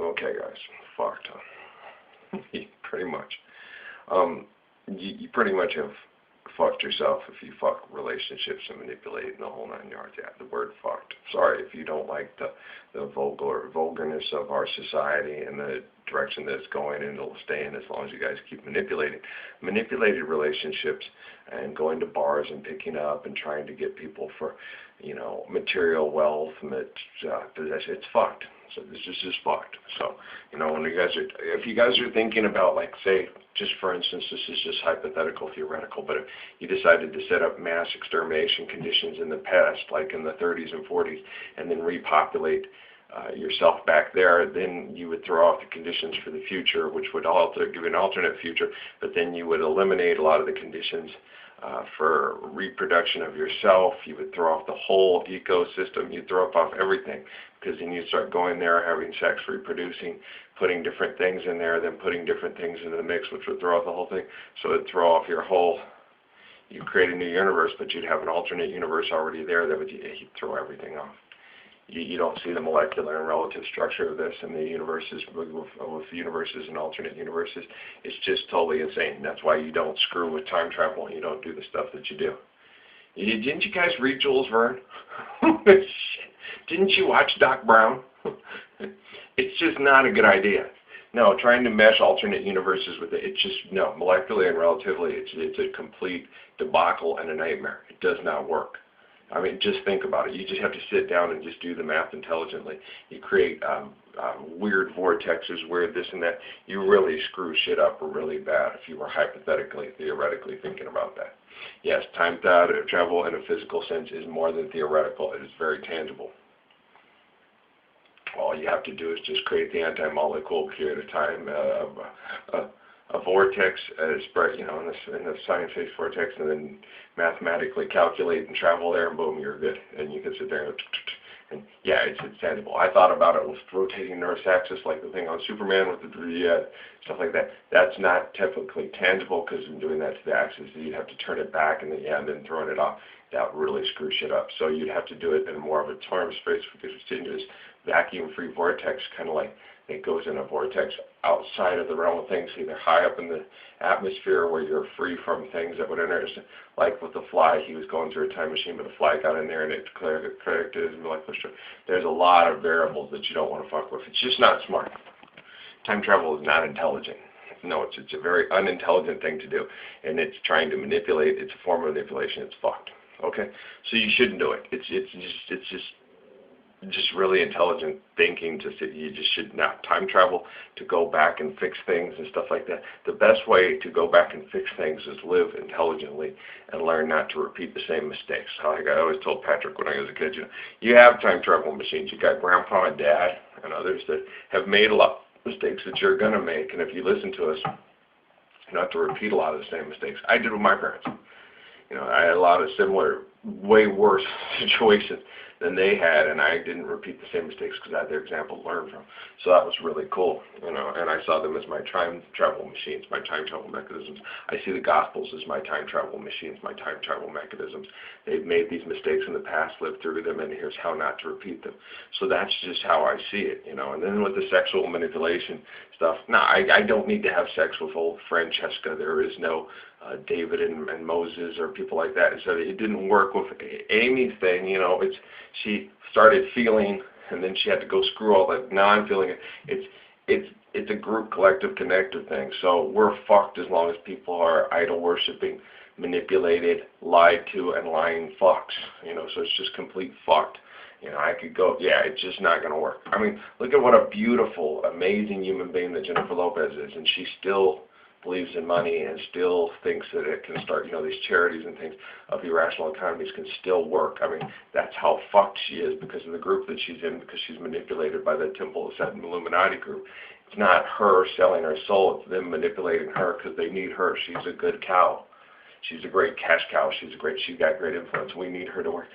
Okay, guys, fucked. Huh? Pretty much. You pretty much have fucked yourself if you fuck relationships and manipulate in the whole 9 yards. Yeah, the word fucked. Sorry if you don't like the vulgarness of our society and the direction that it's going, and it'll stay in as long as you guys keep manipulating. Manipulated relationships and going to bars and picking up and trying to get people for, material wealth and possession. It's fucked. So this is just fucked. So, when if you guys are thinking about, like, say, just for instance, this is just hypothetical, theoretical, but if you decided to set up mass extermination conditions in the past, like in the 30s and 40s, and then repopulate yourself back there, then you would throw off the conditions for the future, which would give an alternate future, but then you would eliminate a lot of the conditions for reproduction of yourself. You would throw off the whole ecosystem. You'd throw off everything, because then you start going there, having sex, reproducing, putting different things in there, then putting different things into the mix, which would throw off the whole thing. So it would throw off your whole, you'd create a new universe, but you'd have an alternate universe already there that would you'd throw everything off. You don't see the molecular and relative structure of this and the universes, with universes and alternate universes. It's just totally insane. That's why you don't screw with time travel and you don't do the stuff that you do. Didn't you guys read Jules Verne? Didn't you watch Doc Brown? It's just not a good idea. No, trying to mesh alternate universes with it, it's just, no, molecularly and relatively, it's a complete debacle and a nightmare. It does not work. I mean, just think about it. You just have to sit down and just do the math intelligently. You create weird vortexes, weird this and that. You really screw shit up really bad if you were hypothetically, theoretically thinking about that. Yes, time travel in a physical sense is more than theoretical. It is very tangible. All you have to do is just create the anti-molecule, create a time, a vortex, spread, in the science-based vortex, and then mathematically calculate and travel there, and boom, you're good. And you can sit there and yeah, it's tangible. I thought about it with rotating Earth's axis, like the thing on Superman with the stuff like that. That's not typically tangible, because in doing that to the axis, you'd have to turn it back, and then throwing it off. That would really screw shit up. So you'd have to do it in more of a time space, because it's continuous vacuum-free vortex, kind of like it goes in a vortex outside of the realm of things, either high up in the atmosphere where you're free from things that would enter. Like with the fly, he was going through a time machine, but the fly got in there and it corrected his molecular structure. There's a lot of variables that you don't want to fuck with. It's just not smart. Time travel is not intelligent. No, it's a very unintelligent thing to do, and it's trying to manipulate. It's a form of manipulation. It's fucked. Okay, so you shouldn't do it. It's just really intelligent thinking. You just should not time travel to go back and fix things and stuff like that. The best way to go back and fix things is live intelligently and learn not to repeat the same mistakes. Like I always told Patrick when I was a kid, you have time travel machines. You got Grandpa and Dad and others that have made a lot of mistakes that you're gonna make, and if you listen to us, not to repeat a lot of the same mistakes. I did with my parents. I had a lot of similar, way worse situations than they had, and I didn't repeat the same mistakes because I had their example to learn from. So that was really cool, and I saw them as my time travel machines, my time travel mechanisms. I see the Gospels as my time travel machines, my time travel mechanisms. They've made these mistakes in the past, lived through them, and here's how not to repeat them. So that's just how I see it, And then with the sexual manipulation stuff, no, I don't need to have sex with old Francesca. There is no David and Moses or people like that. So it didn't work with Amy's thing. She started feeling, and then she had to go screw all that. Now I'm feeling it. It's a group, collective, connective thing. So we're fucked as long as people are idol worshiping, manipulated, lied to, and lying fucks. So it's just complete fucked. I could go, it's just not going to work. I mean, look at what a beautiful, amazing human being that Jennifer Lopez is, and she still believes in money and still thinks that it can start, these charities and things of irrational economies can still work. I mean, that's how fucked she is because of the group that she's in, because she's manipulated by the Temple of Satan Illuminati group. It's not her selling her soul, it's them manipulating her because they need her. She's a good cow. She's a great cash cow. She's got great influence. We need her to work.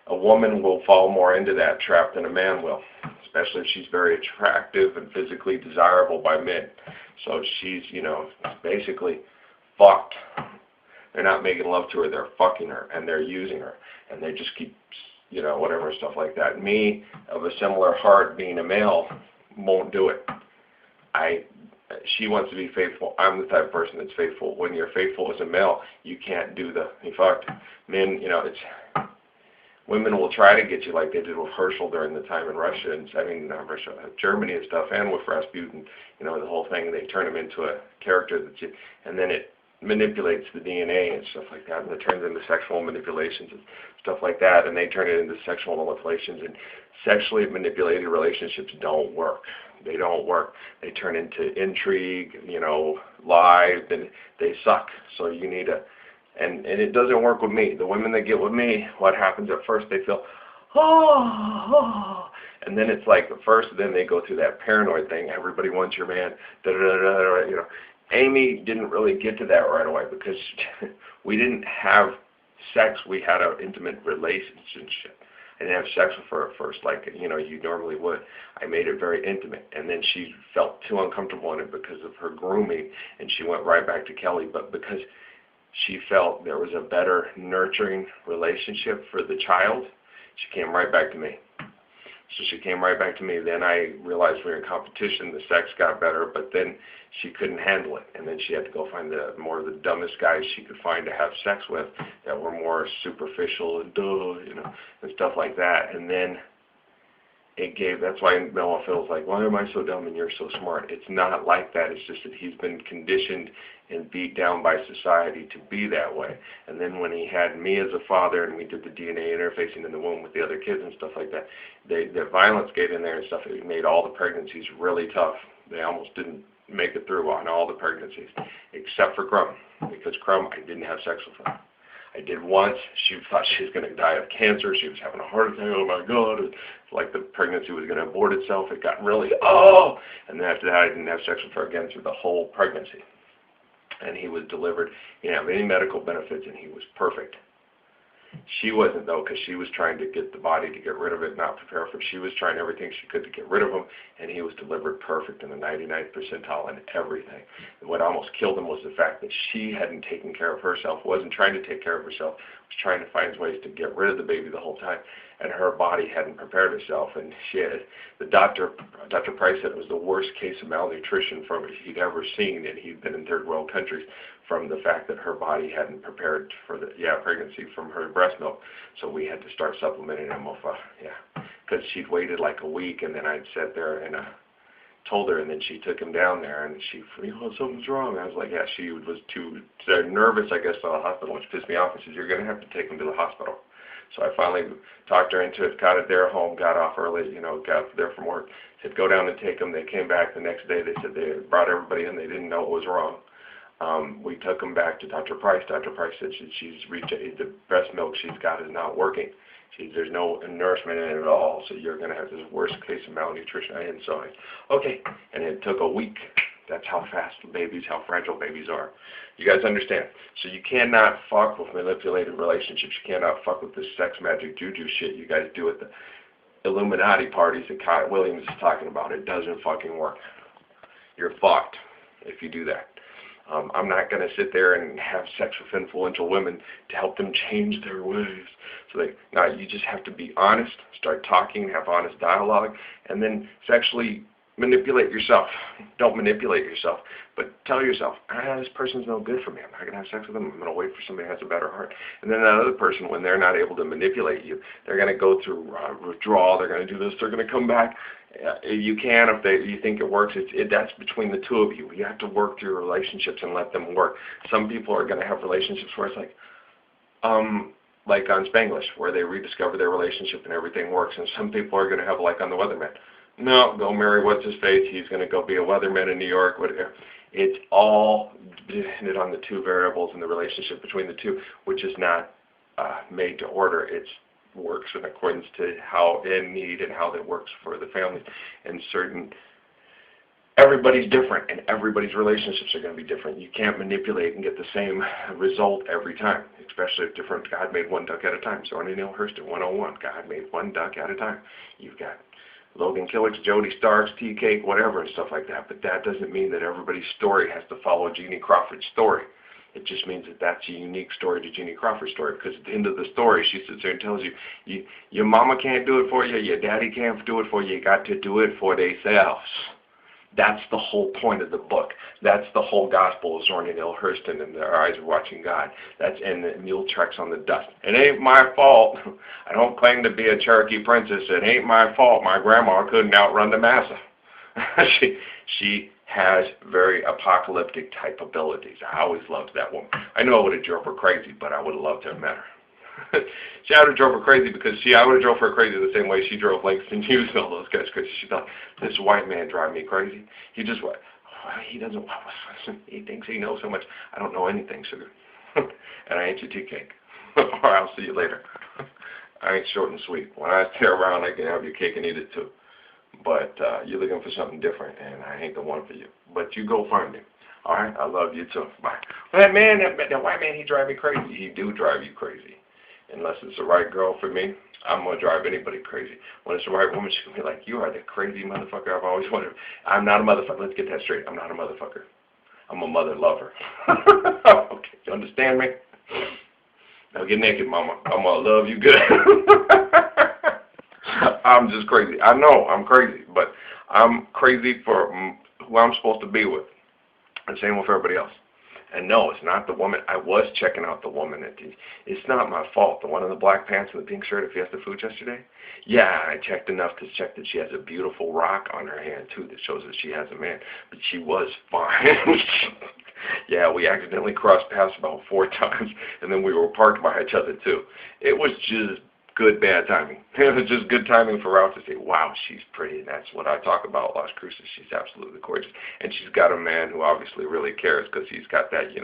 A woman will fall more into that trap than a man will, especially if she's very attractive and physically desirable by men. So she's, basically fucked. They're not making love to her, they're fucking her, and they're using her, and they just keep, whatever, stuff like that. Me, of a similar heart, being a male, won't do it. she wants to be faithful. I'm the type of person that's faithful. When you're faithful as a male, you can't do the, in fact, men, women will try to get you like they did with Herschel during the time in Russia, and not Russia, Germany and stuff, and with Rasputin, the whole thing. They turn him into a character and then it manipulates the DNA and stuff like that, and it turns into sexual manipulations and stuff like that, and they turn it into sexual manipulations, and sexually manipulated relationships don't work. They don't work. They turn into intrigue, lies, and they suck. So you need and it doesn't work with me. The women that get with me, what happens at first, they feel, oh, and then it's like first, then they go through that paranoid thing. Everybody wants your man, Amy didn't really get to that right away because we didn't have sex. We had an intimate relationship. I didn't have sex with her at first like, you normally would. I made it very intimate. And then she felt too uncomfortable in it because of her grooming, and she went right back to Kelly. But because she felt there was a better nurturing relationship for the child, she came right back to me. So she came right back to me. Then I realized we were in competition. The sex got better, but then she couldn't handle it. And then she had to go find more of the dumbest guys she could find to have sex with that were more superficial and and stuff like that. And then that's why Noah feels like, why am I so dumb and you're so smart? It's not like that. It's just that he's been conditioned and beat down by society to be that way. And then when he had me as a father and we did the DNA interfacing in the womb with the other kids and stuff like that, the violence get in there and stuff. It made all the pregnancies really tough. They almost didn't make it through on all the pregnancies, except for Crumb, because Crumb, I didn't have sex with her. I did once. She thought she was going to die of cancer. She was having a heart attack. Oh, my God. It's like the pregnancy was going to abort itself. It got really, And then after that, I didn't have sex with her again through the whole pregnancy. And he was delivered. He didn't have any medical benefits, and he was perfect. She wasn't, though, because she was trying to get the body to get rid of it, not prepare for it. She was trying everything she could to get rid of him, and he was delivered perfect in the 99th percentile and everything. And what almost killed him was the fact that she hadn't taken care of herself, wasn't trying to take care of herself, was trying to find ways to get rid of the baby the whole time, and her body hadn't prepared herself. And Dr. Price said it was the worst case of malnutrition he'd ever seen, and he'd been in third world countries, from the fact that her body hadn't prepared for the pregnancy from her breast milk. So we had to start supplementing him with because she'd waited like a week, and then I'd sat there and told her, and then she took him down there, and she, something's wrong. I was like, she was too nervous, I guess, to the hospital, which pissed me off. I said, you're going to have to take him to the hospital. So I finally talked her into it, got it there home, got off early, got there from work, said go down and take him. They came back the next day. They said they brought everybody in. They didn't know what was wrong. We took him back to Dr. Price. Dr. Price said the breast milk she's got is not working. There's no nourishment in it at all, so you're going to have this worst case of malnutrition. Okay, and it took a week. That's how fast how fragile babies are. You guys understand? So you cannot fuck with manipulated relationships. You cannot fuck with this sex magic juju shit you guys do at the Illuminati parties that Kyle Williams is talking about. It doesn't fucking work. You're fucked if you do that. I'm not going to sit there and have sex with influential women to help them change their ways. You just have to be honest, start talking, have honest dialogue, and then sexually manipulate yourself. Don't manipulate yourself, but tell yourself, this person's no good for me. I'm not going to have sex with them. I'm going to wait for somebody who has a better heart. And then that other person, when they're not able to manipulate you, they're going to go through withdrawal. They're going to do this. They're going to come back. You can if you think it works. That's between the two of you. You have to work through your relationships and let them work. Some people are going to have relationships where it's like on Spanglish, where they rediscover their relationship and everything works. And some people are going to have like on The Weatherman. No, go marry what's-his-face. He's going to go be a weatherman in New York. Whatever. It's all dependent on the two variables in the relationship between the two, which is not made to order. It works in accordance to how in need and how that works for the family. And everybody's different, and everybody's relationships are going to be different. You can't manipulate and get the same result every time, especially if God made one duck at a time. So Neil Hurston 101, God made one duck at a time. You've got Logan Killick, Jody Starks, Tea Cake, whatever, and stuff like that. But that doesn't mean that everybody's story has to follow Jeannie Crawford's story. It just means that that's a unique story to Jeannie Crawford's story, because at the end of the story, she sits there and tells you, your mama can't do it for you, your daddy can't do it for you, you got to do it for themselves. That's the whole point of the book. That's the whole gospel of Zora Neale Hurston and Their Eyes Are Watching God. That's in the Mule Tracks on the Dust. It ain't my fault. I don't claim to be a Cherokee princess. It ain't my fault my grandma couldn't outrun the massa. she has very apocalyptic type abilities. I always loved that woman. I know I would have drove her crazy, but I would have loved to have met her. I would have drove her crazy because I would have drove her crazy the same way she drove Langston Hughes and all those guys crazy. She thought, this white man drive me crazy. He just, he doesn't, he thinks he knows so much. I don't know anything, sugar. And I ain't your tea cake. Or I'll see you later. I ain't short and sweet. When I stay around, I can have your cake and eat it too. But you're looking for something different, and I ain't the one for you. But you go find him. All right? I love you too. Bye. Well, that man, that white man, he drive me crazy. He do drive you crazy. Unless it's the right girl for me, I'm going to drive anybody crazy. When it's the right woman, she's going to be like, you are the crazy motherfucker I've always wanted. I'm not a motherfucker. Let's get that straight. I'm not a motherfucker. I'm a mother lover. Okay, you understand me? Now get naked, mama. I'm going to love you good. I'm just crazy. I know I'm crazy, but I'm crazy for who I'm supposed to be with. And same with everybody else. And no, it's not the woman. I was checking out the woman. It's not my fault. The one in the black pants and the pink shirt at Fiesta Foods yesterday? Yeah, I checked enough to check that she has a beautiful rock on her hand, too, that shows that she has a man. But she was fine. Yeah, we accidentally crossed paths about 4 times, and then we were parked by each other, too. It was just good, bad timing. It was just good timing for Ralph to say, wow, she's pretty. And that's what I talk about, Las Cruces. She's absolutely gorgeous. And she's got a man who obviously really cares because he's got that,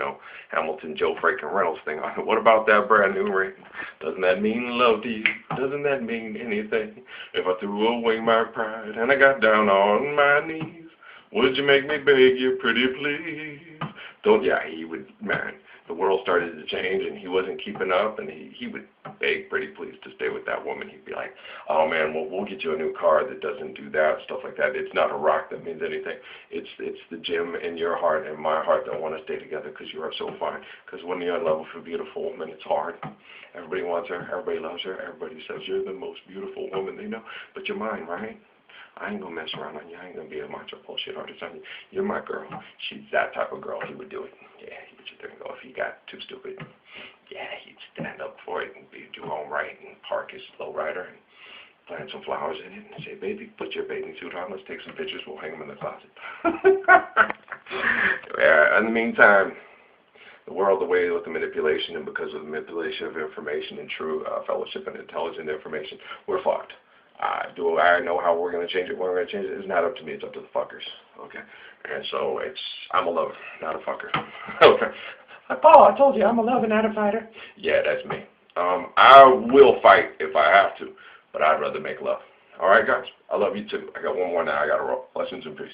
Hamilton, Joe Franken Reynolds thing on it. What about that brand new ring? Doesn't that mean love to you? Doesn't that mean anything? If I threw away my pride and I got down on my knees, would you make me beg you pretty please? He would, man. The world started to change, and he wasn't keeping up, and he would beg pretty please to stay with that woman. He'd be like, oh, man, we'll get you a new car that doesn't do that, stuff like that. It's not a rock that means anything. It's the gem in your heart and my heart that want to stay together because you are so fine. Because when you're in love with a beautiful woman, it's hard. Everybody wants her. Everybody loves her. Everybody says you're the most beautiful woman they know. But you're mine, right? I ain't going to mess around on you. I ain't going to be a macho bullshit artist on you. You're my girl. She's that type of girl. He would do it. Yeah, he would sit there and go, if he got too stupid, yeah, he'd stand up for it and do all right and park his lowrider and plant some flowers in it and say, baby, put your bathing suit on. Let's take some pictures. We'll hang them in the closet. Yeah, in the meantime, the world away with the manipulation, and because of the manipulation of information and true fellowship and intelligent information, we're fucked. Do I know how we're going to change it, when we're going to change it? It's not up to me. It's up to the fuckers. Okay? And so I'm a lover, not a fucker. Okay. Paul, I told you I'm a lover, not a fighter. Yeah, that's me. I will fight if I have to, but I'd rather make love. All right, guys? I love you too. I got one more now. I got to roll. Blessings and peace.